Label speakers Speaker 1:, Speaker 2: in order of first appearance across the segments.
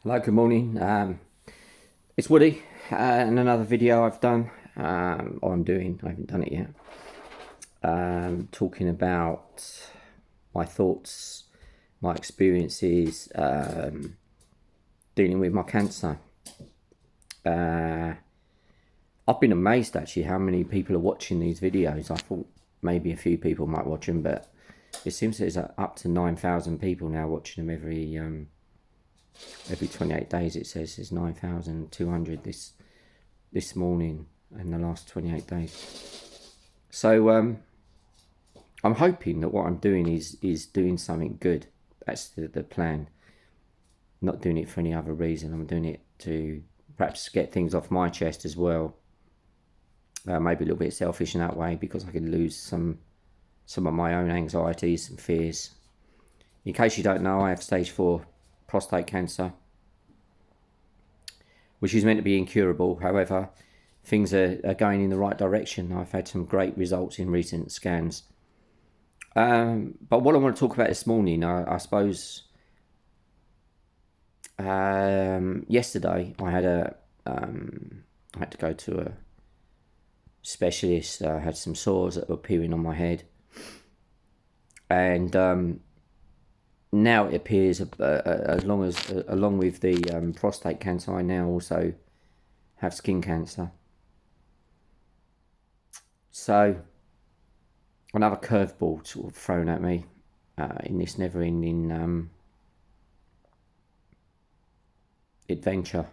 Speaker 1: Hello, good morning. It's Woody, and another video I've done, or I'm doing. I haven't done it yet. Talking about my thoughts, my experiences, dealing with my cancer. I've been amazed actually how many people are watching these videos. I thought maybe a few people might watch them, but it seems there's up to 9,000 people now watching them every 28 days. It says there's 9,200 this morning in the last 28 days. So I'm hoping that what I'm doing is doing something good. That's the plan. Not doing it for any other reason. I'm doing it to perhaps get things off my chest as well. Maybe a little bit selfish in that way because I could lose some of my own anxieties and fears. In case you don't know, I have stage 4 prostate cancer, which is meant to be incurable. However, things are going in the right direction. I've had some great results in recent scans. But what I want to talk about this morning, I suppose, yesterday I had to go to a specialist. I had some sores that were appearing on my head, and now it appears, along with the prostate cancer, I now also have skin cancer. So another curveball sort of thrown at me in this never-ending adventure.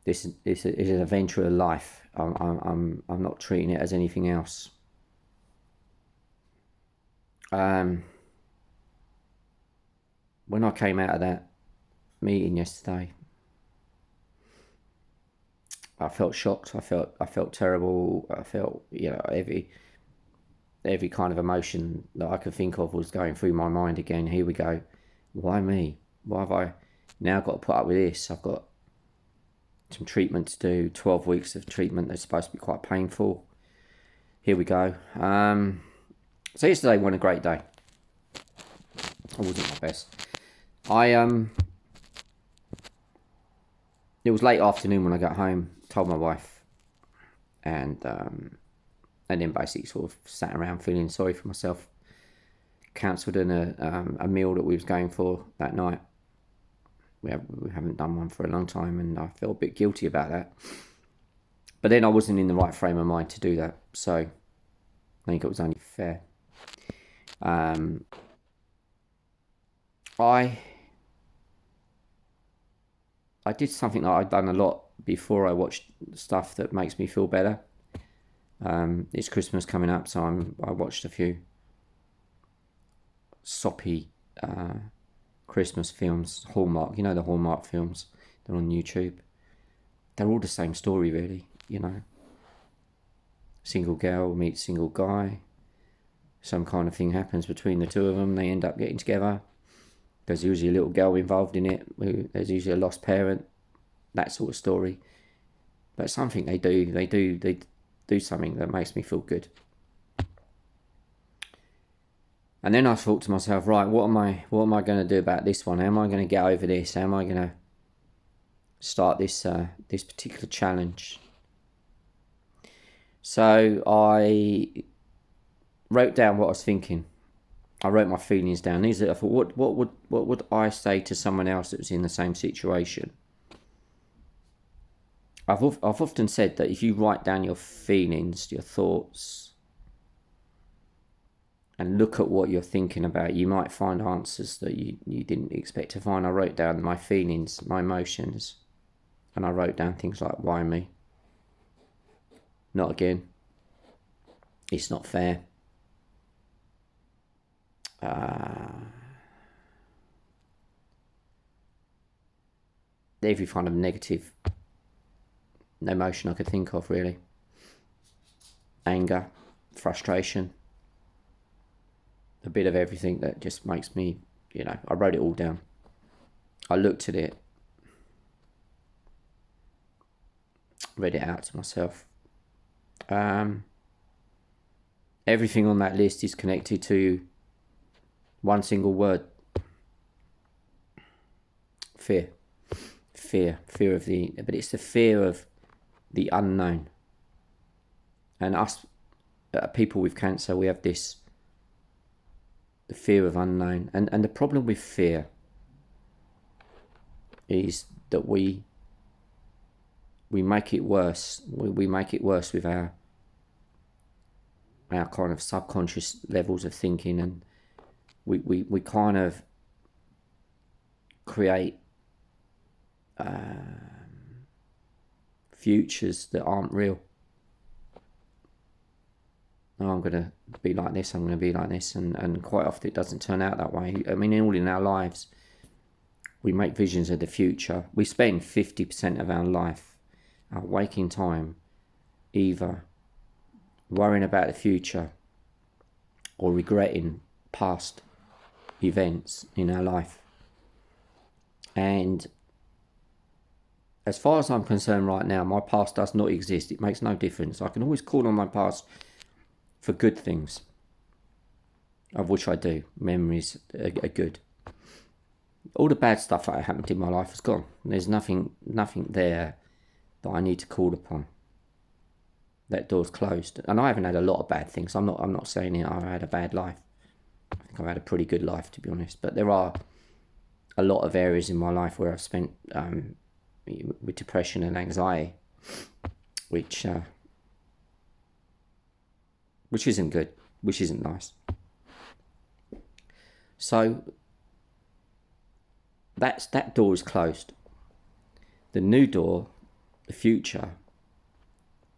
Speaker 1: This is an adventure of life. I'm not treating it as anything else. When I came out of that meeting yesterday, I felt shocked. I felt terrible. I felt, every kind of emotion that I could think of was going through my mind again. Here we go. Why me? Why have I now got to put up with this? I've got some treatment to do. 12 weeks of treatment that's supposed to be quite painful. Here we go. So yesterday wasn't a great day. I wasn't my best. It was late afternoon when I got home. Told my wife, and then basically sort of sat around feeling sorry for myself. Cancelled a meal that we was going for that night. We haven't done one for a long time, and I feel a bit guilty about that. But then I wasn't in the right frame of mind to do that, so I think it was only fair. I did something that I'd done a lot before. I watched stuff that makes me feel better. It's Christmas coming up, so I watched a few soppy Christmas films. Hallmark, the Hallmark films. They're on YouTube. They're all the same story, really. Single girl meets single guy. Some kind of thing happens between the two of them. They end up getting together. There's usually a little girl involved in it. There's usually a lost parent. That sort of story. But something they do something that makes me feel good. And then I thought to myself, right, what am I going to do about this one? How am I going to get over this? How am I going to start this particular challenge? So I wrote down what I was thinking. I wrote my feelings down. I thought, what would I say to someone else that was in the same situation? I've often said that if you write down your feelings, your thoughts, and look at what you're thinking about, you might find answers that you didn't expect to find. I wrote down my feelings, my emotions, and I wrote down things like, why me? Not again. It's not fair. Every kind of negative emotion I could think of, really. Anger, frustration, a bit of everything that just makes me, I wrote it all down. I looked at it, read it out to myself. Everything on that list is connected to one single word: Fear. Fear of the, but it's the fear of the unknown. And us, people with cancer, we have this, the fear of unknown. And the problem with fear is that we make it worse. We make it worse with our kind of subconscious levels of thinking, and we kind of create futures that aren't real. Oh, I'm going to be like this, I'm going to be like this, and quite often it doesn't turn out that way. I mean, all in our lives, we make visions of the future. We spend 50% of our life, our waking time, either worrying about the future or regretting past events in our life. And as far as I'm concerned right now, my past does not exist. It makes no difference. I can always call on my past for good things, of which I do. Memories are good. All the bad stuff that happened in my life is gone. There's nothing there that I need to call upon. That door's closed. And I haven't had a lot of bad things. I'm not saying it, I've had a bad life. I think I've had a pretty good life, to be honest. But there are a lot of areas in my life where I've spent with depression and anxiety, which isn't good, which isn't nice. So that door is closed. The new door, the future,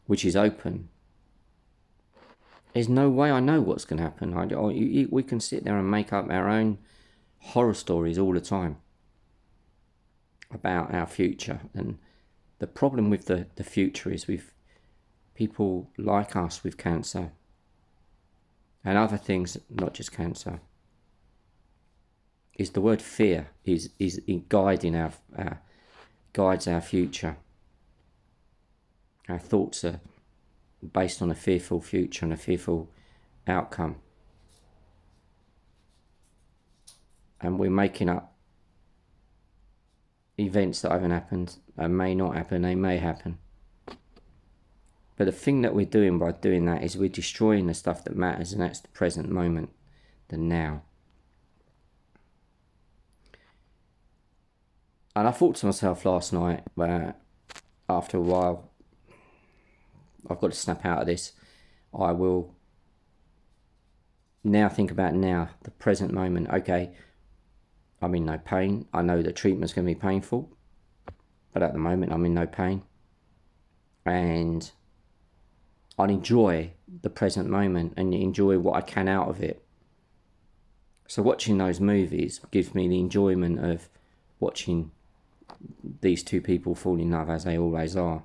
Speaker 1: which is open, there's no way I know what's going to happen. We can sit there and make up our own horror stories all the time about our future. And the problem with the future is with people like us with cancer and other things, not just cancer, is the word fear is guiding guides our future. Our thoughts are based on a fearful future and a fearful outcome. And we're making up events that haven't happened and may not happen, they may happen. But the thing that we're doing by doing that is we're destroying the stuff that matters, and that's the present moment, the now. And I thought to myself last night, where after a while, I've got to snap out of this. I will now think about now, the present moment. Okay, I'm in no pain. I know the treatment's going to be painful, but at the moment I'm in no pain. And I'll enjoy the present moment and enjoy what I can out of it. So watching those movies gives me the enjoyment of watching these two people fall in love, as they always are.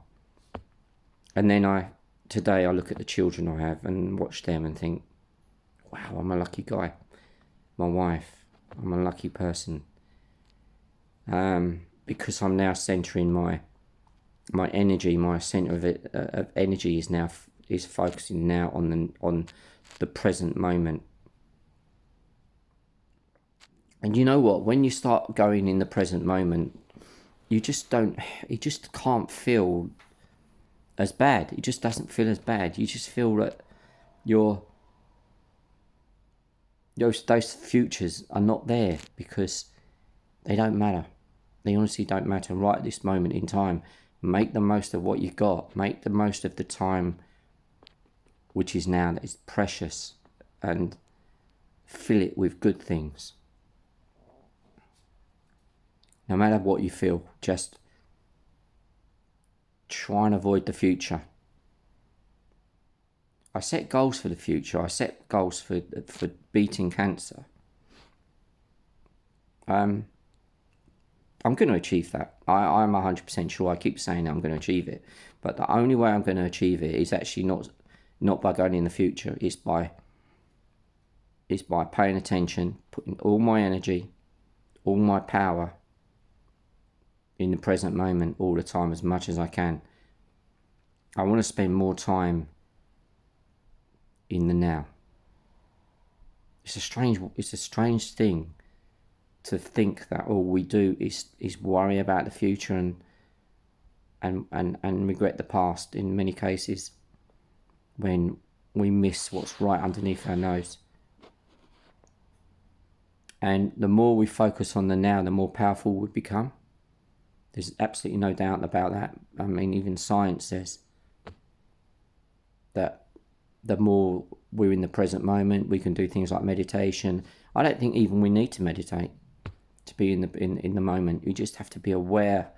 Speaker 1: And then today I look at the children I have and watch them and think, wow, I'm a lucky guy. My wife, I'm a lucky person. Because I'm now centering my energy, my center of energy is focusing now on the present moment. And you know what? When you start going in the present moment, you just can't feel as bad. It just doesn't feel as bad. You just feel that those futures are not there because they don't matter. They honestly don't matter. Right at this moment in time, make the most of what you've got. Make the most of the time which is now, that is precious, and fill it with good things. No matter what you feel, just try and avoid the future. I set goals for the future. I set goals for beating cancer. I'm going to achieve that. I'm 100% sure. I keep saying I'm going to achieve it. But the only way I'm going to achieve it is actually not by going in the future. It's by paying attention, putting all my energy, all my power in the present moment all the time, as much as I can. I want to spend more time in the now. It's a strange thing to think that all we do is worry about the future and regret the past in many cases, when we miss what's right underneath our nose. And the more we focus on the now, the more powerful we become. There's absolutely no doubt about that. I mean, even science says that the more we're in the present moment, we can do things like meditation. I don't think even we need to meditate to be in the moment. You just have to be aware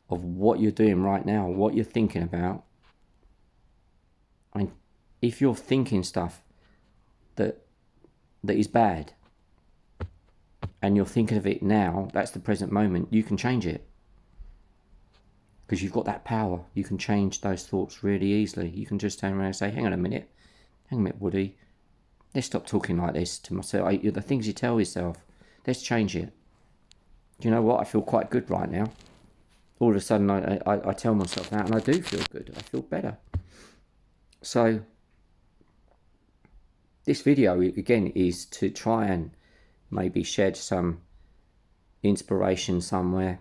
Speaker 1: of what you're doing right now, what you're thinking about. And if you're thinking stuff that is bad, and you're thinking of it now, that's the present moment, you can change it. Because you've got that power. You can change those thoughts really easily. You can just turn around and say, hang on a minute, Woody, let's stop talking like this to myself. The things you tell yourself, let's change it. Do you know what? I feel quite good right now. All of a sudden, I tell myself that, and I do feel good. I feel better. So, this video, again, is to try and maybe shed some inspiration somewhere.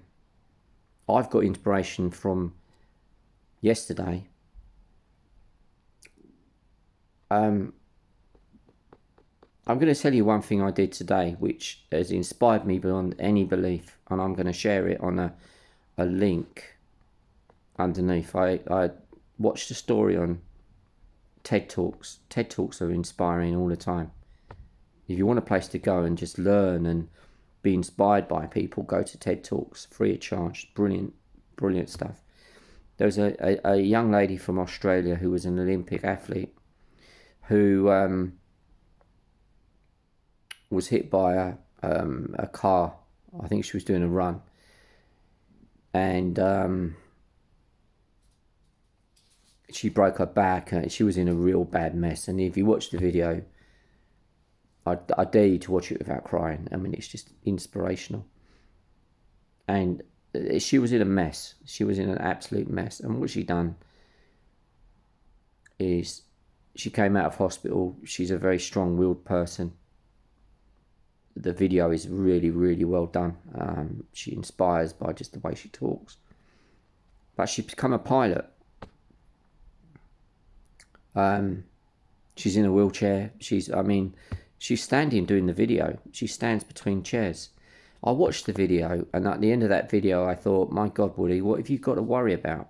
Speaker 1: I've got inspiration from yesterday. I'm going to tell you one thing I did today, which has inspired me beyond any belief, and I'm going to share it on a link underneath. I watched a story on TED Talks. TED Talks are inspiring all the time. If you want a place to go and just learn and be inspired by people, go to TED Talks, free of charge. Brilliant stuff. There was a young lady from Australia who was an Olympic athlete who was hit by a car. I think she was doing a run, and she broke her back. She was in a real bad mess. And if you watch the video, I dare you to watch it without crying. I mean, it's just inspirational. And she was in a mess. She was in an absolute mess. And what she done is she came out of hospital. She's a very strong-willed person. The video is really, really well done. She inspires by just the way she talks. But she's become a pilot. She's in a wheelchair. She's standing doing the video. She stands between chairs. I watched the video, and at the end of that video, I thought, my God, Woody, what have you got to worry about?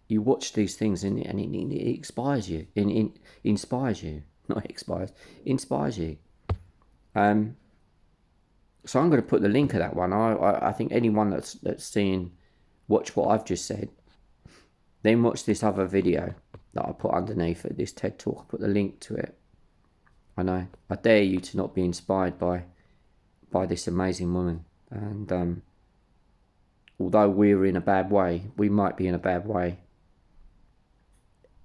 Speaker 1: You watch these things, and it inspires you. Inspires you. Not expires. Inspires you. So I'm going to put the link of that one. I think anyone that's seen, watch what I've just said, then watch this other video that I put underneath it, this TED Talk. I put the link to it. I know. I dare you to not be inspired by this amazing woman. And although we're in a bad way, we might be in a bad way.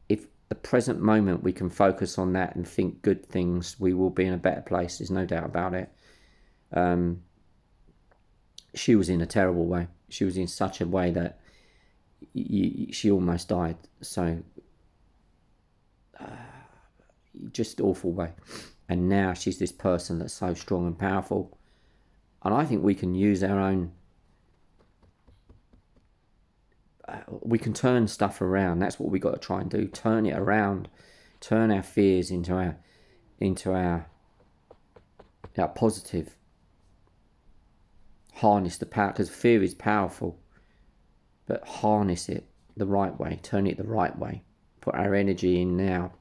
Speaker 1: If the present moment we can focus on that and think good things, we will be in a better place. There's no doubt about it. She was in a terrible way. She was in such a way that she almost died. So just awful way. And now she's this person that's so strong and powerful. And I think we can use our own, we can turn stuff around. That's what we got to try and do. Turn it around. Turn our fears into our positive. Harness the power, because fear is powerful. But harness it the right way. Turn it the right way. Put our energy in now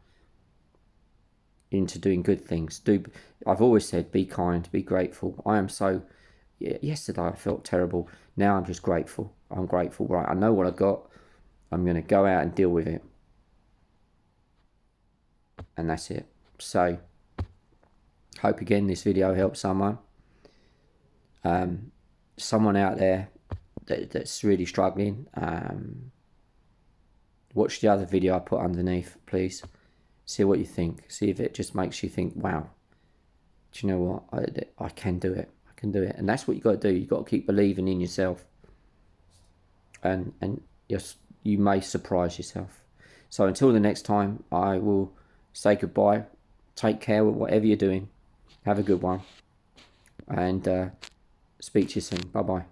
Speaker 1: into doing good things. I've always said, be kind, be grateful. I am so, yesterday I felt terrible. Now I'm just grateful. I'm grateful, right? I know what I got. I'm going to go out and deal with it. And that's it. So, hope again this video helps someone. Someone out there that's really struggling. Watch the other video I put underneath, please. See what you think. See if it just makes you think, wow, do you know what? I can do it. I can do it. And that's what you got to do. You got to keep believing in yourself. And you may surprise yourself. So until the next time, I will say goodbye. Take care with whatever you're doing. Have a good one. and speak to you soon. Bye bye.